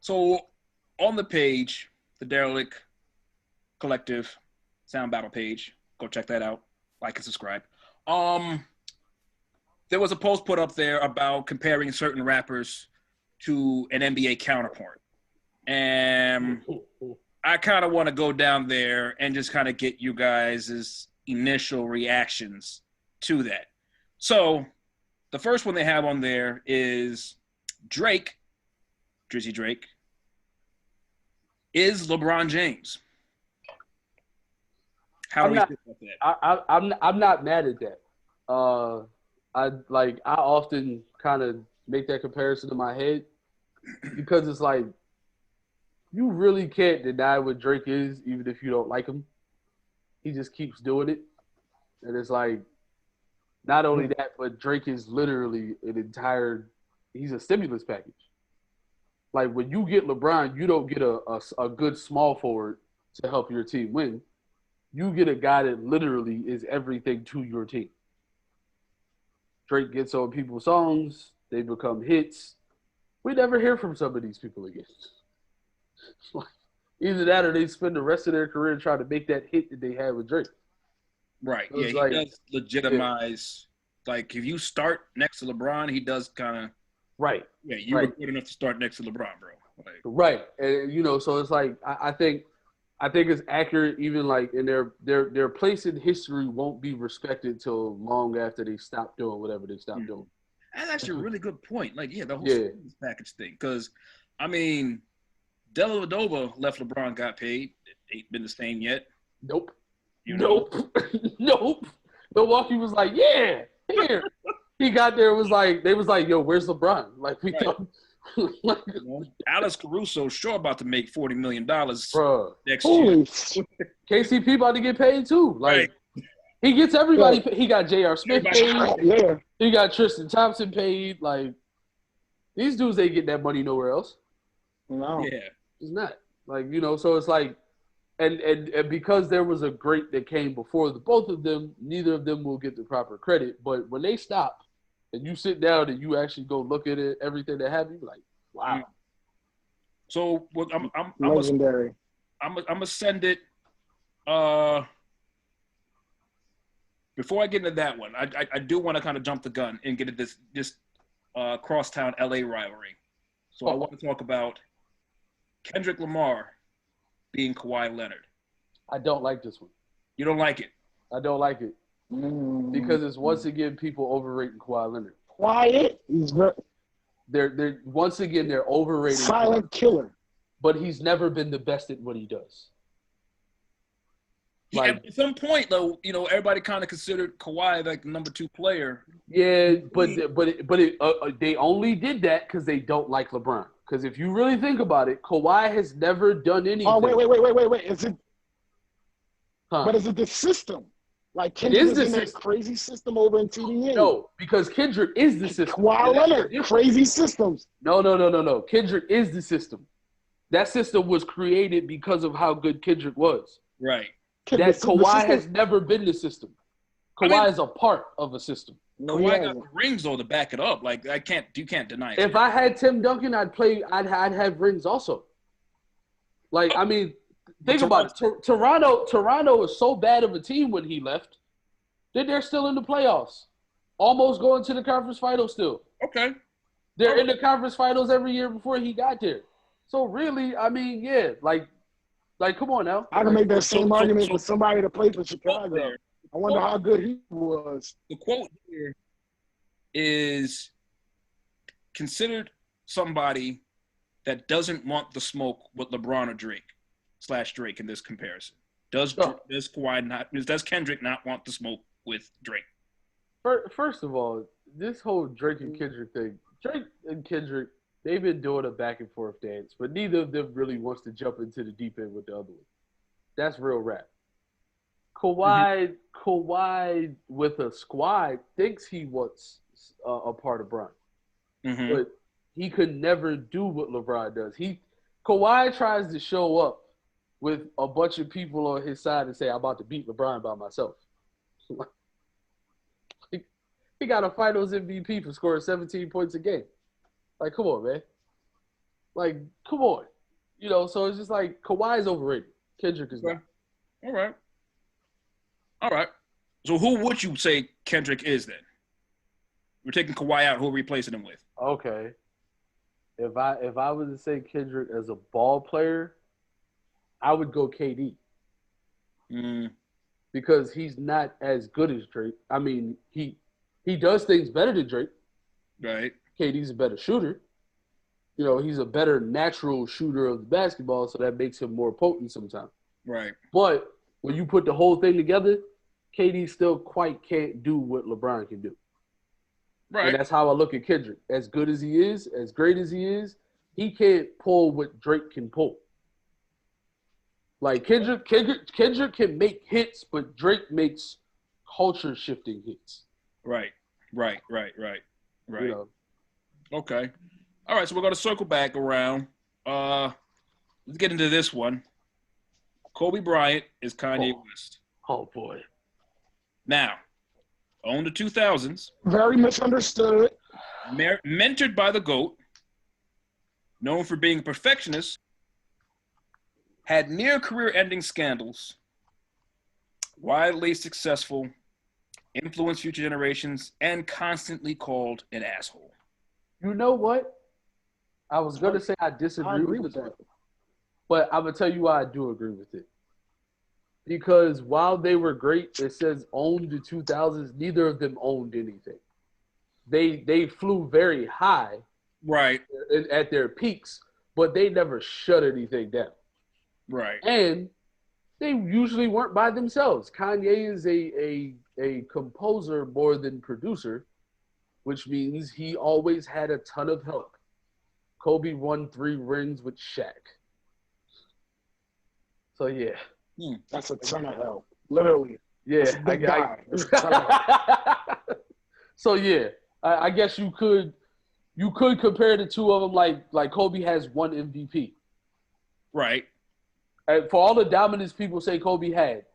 So on the page, the Derelict Collective Sound Battle page, go check that out. Like and subscribe. There was a post put up there about comparing certain rappers to an NBA counterpart. And I kind of want to go down there and just kind of get you guys' initial reactions to that. So the first one they have on there is Drake, Drizzy Drake, is LeBron James. How do we think about that? I'm not mad at that. I often kind of make that comparison in my head because it's like you really can't deny what Drake is, even if you don't like him. He just keeps doing it, and it's like not only that, but Drake is literally he's a stimulus package. Like when you get LeBron, you don't get a good small forward to help your team win. You get a guy that literally is everything to your team. Drake gets on people's songs. They become hits. We never hear from some of these people again. Either that or they spend the rest of their career trying to make that hit that they had with Drake. Right. So yeah, he does legitimize. Yeah. Like, if you start next to LeBron, he does kind of. Right. Yeah, you were good enough to start next to LeBron, bro. Like, right. And, so it's like, I think it's accurate, even like in their place in history won't be respected till long after they stop doing whatever they stop doing. That's actually a really good point. Like, the whole package thing. Because, I mean, Dellavedova left LeBron, got paid. It ain't been the same yet. Nope. Nope. Nope. Milwaukee was like, yeah, here. He got there, they was like, yo, where's LeBron? Like, we thought. Alex Caruso sure about to make $40 million next year. KCP about to get paid too. Like, he gets everybody. He got J.R. Smith paid. Yeah. He got Tristan Thompson paid. Like, these dudes ain't get that money nowhere else. No. Yeah. It's not. Like, so it's like, and because there was a great that came before the both of them, neither of them will get the proper credit. But when they stop and you sit down and you actually go look at it, everything that happened, you're like, wow. So I'm legendary. I'm gonna send it. Before I get into that one, I do want to kind of jump the gun and get at this crosstown LA rivalry. So I want to talk about Kendrick Lamar being Kawhi Leonard. I don't like this one. You don't like it? I don't like it. Because it's once again people overrating Kawhi Leonard. Quiet. They're once again they're overrating. Silent killer. But he's never been the best at what he does. Like, at some point, though, everybody kind of considered Kawhi like the number 2 player. Yeah, but they only did that because they don't like LeBron. Because if you really think about it, Kawhi has never done anything. Oh, wait. Is it? Huh. But is it the system? Like, Kendrick is in that crazy system over in TDC. No, because Kendrick is the system. Kawhi Leonard, crazy systems. No. Kendrick is the system. That system was created because of how good Kendrick was. Right. That Kawhi has never been the system. Kawhi is a part of a system. Kawhi got the rings though to back it up. Like, you can't deny it. If I had Tim Duncan, I'd have rings also. Like, I mean, think about it. Toronto is so bad of a team when he left that they're still in the playoffs, almost going to the conference finals still. Okay. They're in the conference finals every year before he got there. So really, I mean, yeah, like, come on now. I can make that same argument for somebody to play for Chicago. I wonder how good he was. The quote here is considered somebody that doesn't want the smoke with LeBron or Drake in this comparison. Does Kendrick not want the smoke with Drake? First of all, this whole Drake and Kendrick thing, Drake and Kendrick, they've been doing a back and forth dance, but neither of them really wants to jump into the deep end with the other one. That's real rap. Kawhi with a squad thinks he wants a part of Bron, but he could never do what LeBron does. Kawhi tries to show up with a bunch of people on his side and say, "I'm about to beat LeBron by myself." He got a Finals MVP for scoring 17 points a game. Like, come on, man. Like, come on. You know, so it's just like Kawhi is overrated. Kendrick is not. All right. So who would you say Kendrick is then? We're taking Kawhi out. Who are we replacing him with? Okay. If I was to say Kendrick as a ball player, I would go KD. Because he's not as good as Drake. I mean, he does things better than Drake. Right. KD's a better shooter. You know, he's a better natural shooter of the basketball, so that makes him more potent sometimes. Right. But when you put the whole thing together, KD still quite can't do what LeBron can do. Right. And that's how I look at Kendrick. As good as he is, as great as he is, he can't pull what Drake can pull. Like Kendrick can make hits, but Drake makes culture shifting hits. Right. You know? Okay. All right, so we're going to circle back around. Let's get into this one. Kobe Bryant is Kanye West. Oh, boy. Now, on the 2000s. Very misunderstood. Mentored by the GOAT. Known for being a perfectionist. Had near career-ending scandals. Widely successful. Influenced future generations. And constantly called an asshole. You know what? I was going to say I disagree with that. But I'm going to tell you why I do agree with it. Because while they were great, it says owned the 2000s, neither of them owned anything. They flew very high right at their peaks, but they never shut anything down. Right. And they usually weren't by themselves. Kanye is a composer more than producer, which means he always had a ton of help. Kobe won 3 rings with Shaq. So, yeah. That's a ton of help. Literally. Yeah. I got it. So, yeah. I guess you could compare the two of them like Kobe has 1 MVP. Right. And for all the dominance people say Kobe had,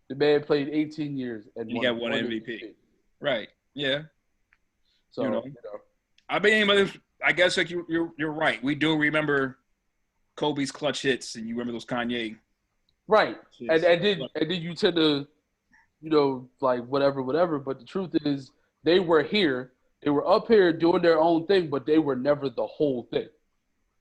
the man played 18 years and he got one MVP. Right. Yeah. So, you know. I mean, I guess like you're right. We do remember Kobe's clutch hits, and you remember those Kanye. Right. And then you tend to, like whatever. But the truth is, they were here. They were up here doing their own thing, but they were never the whole thing.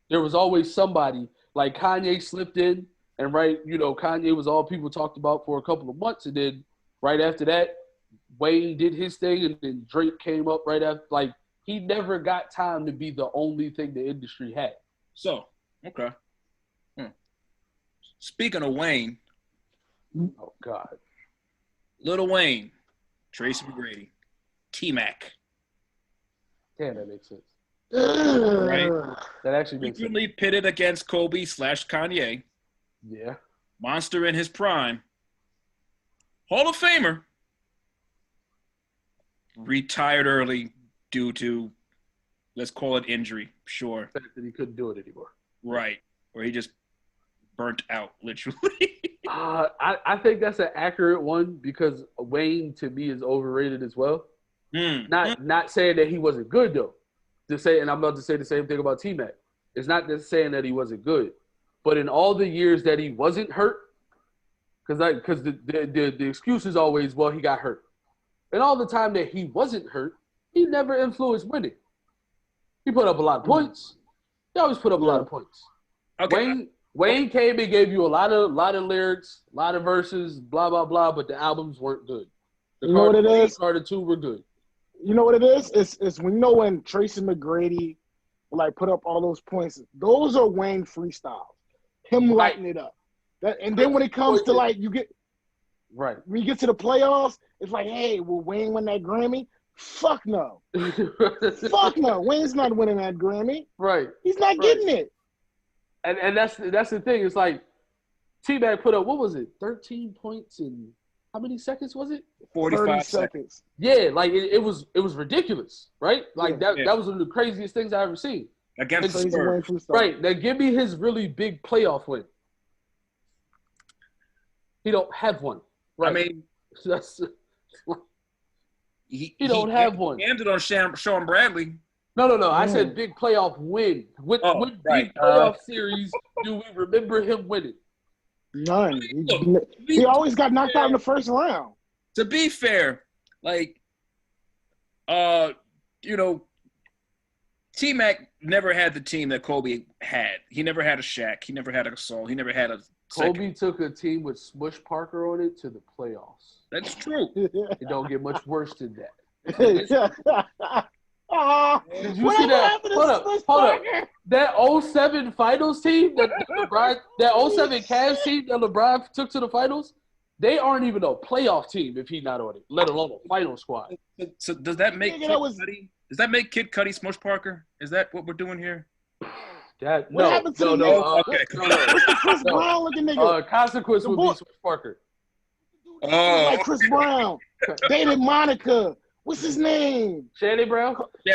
There was always somebody like Kanye slipped in, and Kanye was all people talked about for a couple of months, and then right after that, Wayne did his thing, and then Drake came up right after. Like he never got time to be the only thing the industry had. So okay. Speaking of Wayne, oh God, Lil Wayne, Tracy McGrady, T-Mac. Damn, that makes sense. Right? That actually makes sense. Frequently pitted against Kobe/Kanye. Yeah. Monster in his prime. Hall of Famer. Retired early due to, let's call it injury. Sure. The fact that he couldn't do it anymore. Right. Or he just burnt out, literally. I think that's an accurate one because Wayne, to me, is overrated as well. Not saying that he wasn't good, though. And I'm about to say the same thing about T-Mac. It's not just saying that he wasn't good. But in all the years that he wasn't hurt, because the excuse is always, well, he got hurt. And all the time that he wasn't hurt, he never influenced winning. He put up a lot of points. He always put up a lot of points. Okay. Wayne came and gave you a lot of lyrics, a lot of verses, blah, blah, blah, but the albums weren't good. The you know what it is? Carter 2 were good. You know what it is? It's when Tracy McGrady put up all those points. Those are Wayne freestyles. Him lighting it up. And then when it comes to when you get to the playoffs, it's like, hey, will Wayne win that Grammy? Fuck no. Fuck no. Wayne's not winning that Grammy. Right. He's not getting it. And that's the thing. It's like T-Mac put up, what was it, 13 points in how many seconds was it? 45 seconds. Yeah, it was ridiculous, right? That was one of the craziest things I ever seen. Against the Spurs. Right. Now give me his really big playoff win. He don't have one. Right. I mean, he don't have one. He ended on Sean Bradley. No. I said big playoff win. What right. big playoff series do we remember him winning? None. Look, He always got knocked out in the first round. To be fair, like, you know, T-Mac never had the team that Kobe had. He never had a Shaq. He never had a Gasol. He never had a Kobe took a team with Smush Parker on it to the playoffs. That's true. It don't get much worse than that. Did you see that? Hold up. That 07 finals team that 07 Cavs team that LeBron took to the finals, they aren't even a playoff team if he's not on it, let alone a final squad. So does that make Kid Cudi Smush Parker? Is that what we're doing here? What happened to the okay. What's the Chris Brown looking nigga? Consequence would be Smush Parker. Like Chris Brown. Dated Monica. What's his name? Shannon Brown. He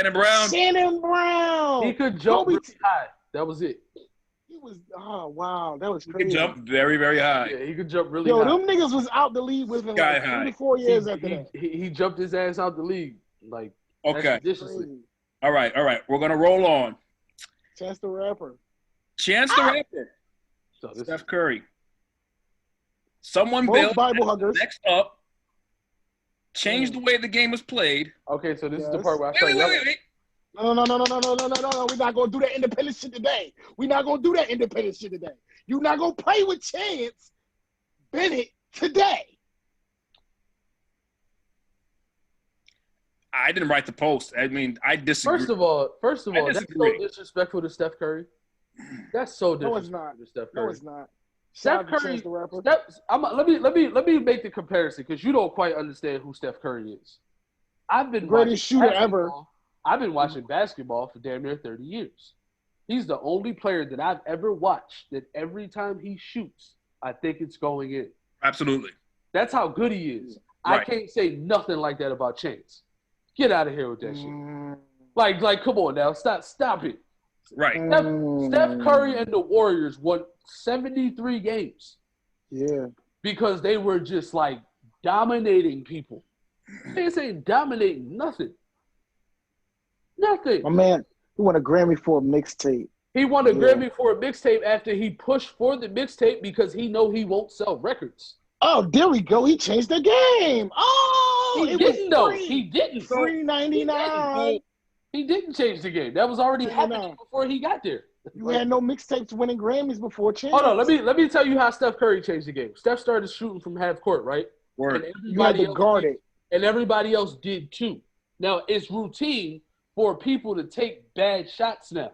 could jump really high. That was it. He was wow, that was crazy. He could jump very, very high. Yeah, he could jump really high. Them niggas was out the league within like 3 to 4 years after that. He jumped his ass out the league like expeditiously. All right. We're gonna roll on. Chance the Rapper. So Steph Curry. Someone Both built Bible huggers. Next up. Change the way the game was played. Okay, so this is the part where I wait. No. We're not gonna do that independent shit today. You're not gonna play with Chance Bennett today. I didn't write the post. I mean, I disagree. First of all, that's so disrespectful to Steph Curry. That's so disrespectful to Steph Curry. No, it's not. Steph Curry. Let me make the comparison because you don't quite understand who Steph Curry is. I've been greatest shooter ever. I've been watching basketball for damn near 30 years. He's the only player that I've ever watched that every time he shoots, I think it's going in. Absolutely. That's how good he is. Right. I can't say nothing like that about Chance. Get out of here with that shit. Like, come on now, stop it. Right. Steph Curry and the Warriors won 73 games. Yeah. Because they were just like dominating people. They ain't dominating nothing. Nothing. My man, he won a Grammy for a mixtape. He won a Grammy for a mixtape after he pushed for the mixtape because he know he won't sell records. Oh, there we go. He changed the game. Oh, he didn't though. He didn't. $3.99. He didn't change the game. That was already happening before he got there. You had no mixtapes winning Grammys before Chance. Hold on, let me tell you how Steph Curry changed the game. Steph started shooting from half court, right? Word. You had to guard it. And everybody else did too. Now it's routine for people to take bad shots now.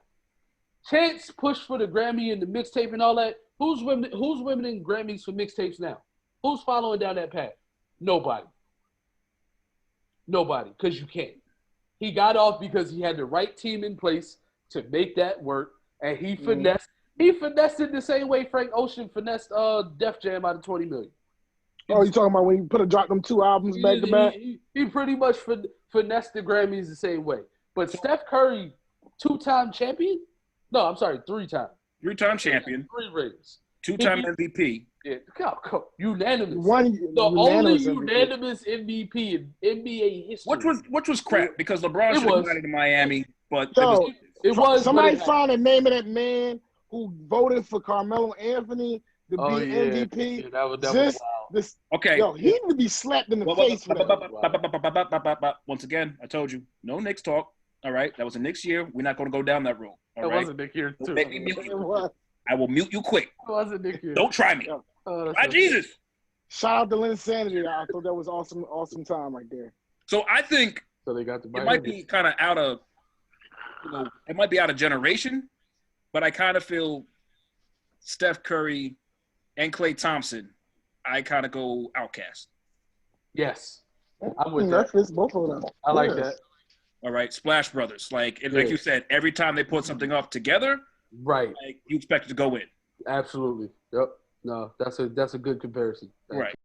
Chance pushed for the Grammy and the mixtape and all that. Who's winning Grammys for mixtapes now? Who's following down that path? Nobody, because you can't. He got off because he had the right team in place to make that work, and he finessed. He finessed it the same way Frank Ocean finessed Def Jam out of $20 million. Oh, you talking about when he dropped them 2 albums back to back? He pretty much finessed the Grammys the same way. But Steph Curry, 2-time champion? No, I'm sorry, 3-time. 3-time champion. 3 rings. 2-time MVP. Yeah, unanimous. Only unanimous MVP in NBA history. Which was crap because LeBron should have got into Miami, but it was. Somebody find the name of that man who voted for Carmelo Anthony to be MVP. Yeah, that was wild. Okay. Yo, he would be slapped in the face for that. Once again, I told you, no Knicks talk. All right, that was a Knicks year. We're not going to go down that road. All right? Was a Knicks year too. I will mute you quick. It was a Knicks year. Don't try me. My Jesus. Shout out to Linsanity. I thought that was awesome time right there. So I think they got the it might be kind of out of, it might be out of generation, but I kind of feel Steph Curry and Klay Thompson, I kind of go outcast. Yes. I'm with that. Fits both of them. I like that. All right, Splash Brothers. Like you said, every time they put something up together, right, you expect it to go in. Absolutely. Yep. No, that's a good comparison. Right.